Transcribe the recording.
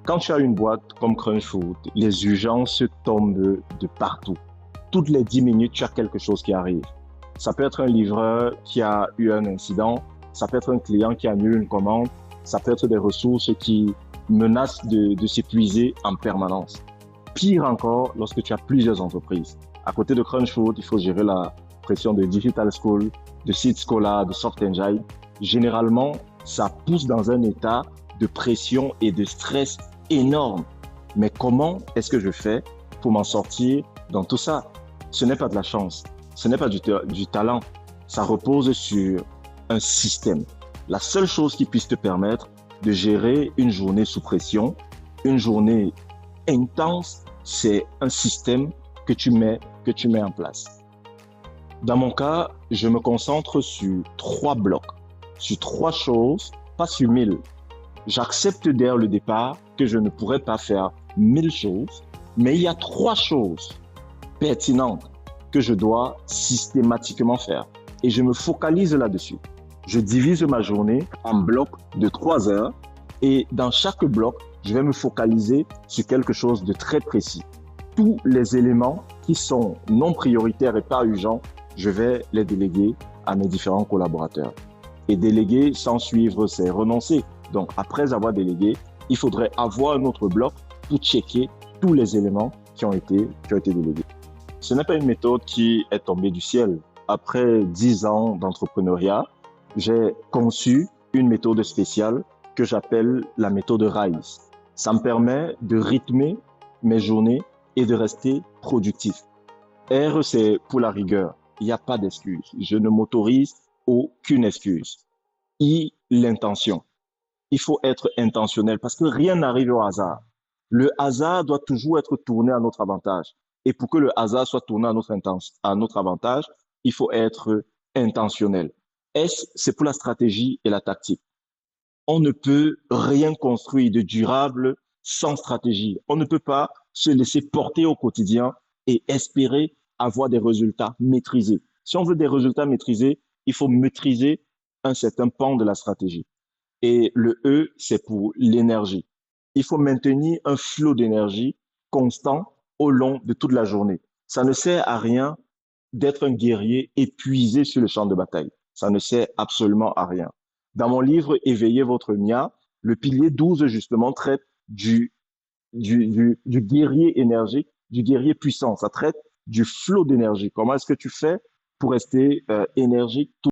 Quand tu as une boîte comme Crunchfood, les urgences tombent de partout. Toutes les 10 minutes, tu as quelque chose qui arrive. Ça peut être un livreur qui a eu un incident, ça peut être un client qui annule une commande, ça peut être des ressources qui menacent de s'épuiser en permanence. Pire encore, lorsque tu as plusieurs entreprises. À côté de Crunchfood, il faut gérer la pression de Digital School, de Seed Scholar, de Soft Engine. Généralement, ça pousse dans un état de pression et de stress énorme. Mais comment est-ce que je fais pour m'en sortir dans tout ça? Ce n'est pas de la chance, ce n'est pas du talent. Ça repose sur un système. La seule chose qui puisse te permettre de gérer une journée sous pression, une journée intense, c'est un système que tu mets en place. Dans mon cas, je me concentre sur 3 blocs, sur 3 choses, pas sur 1000. J'accepte dès le départ que je ne pourrais pas faire 1000 choses, mais il y a 3 choses pertinentes que je dois systématiquement faire. Et je me focalise là-dessus. Je divise ma journée en blocs de 3 heures et dans chaque bloc, je vais me focaliser sur quelque chose de très précis. Tous les éléments qui sont non prioritaires et pas urgents, je vais les déléguer à mes différents collaborateurs. Et déléguer sans suivre, c'est renoncer. Donc, après avoir délégué, il faudrait avoir un autre bloc pour checker tous les éléments qui ont été délégués. Ce n'est pas une méthode qui est tombée du ciel. Après 10 ans d'entrepreneuriat, j'ai conçu une méthode spéciale que j'appelle la méthode RISE. Ça me permet de rythmer mes journées et de rester productif. R, c'est pour la rigueur. Il n'y a pas d'excuse. Je ne m'autorise aucune excuse. I, l'intention. Il faut être intentionnel parce que rien n'arrive au hasard. Le hasard doit toujours être tourné à notre avantage. Et pour que le hasard soit tourné à notre avantage, il faut être intentionnel. S, c'est pour la stratégie et la tactique. On ne peut rien construire de durable sans stratégie. On ne peut pas se laisser porter au quotidien et espérer avoir des résultats maîtrisés. Si on veut des résultats maîtrisés, il faut maîtriser un certain pan de la stratégie. Et le E, c'est pour l'énergie. Il faut maintenir un flot d'énergie constant au long de toute la journée. Ça ne sert à rien d'être un guerrier épuisé sur le champ de bataille. Ça ne sert absolument à rien. Dans mon livre Éveillez votre Mia, le pilier 12 justement traite du guerrier énergique, du guerrier puissant. Ça traite du flot d'énergie. Comment est-ce que tu fais pour rester énergique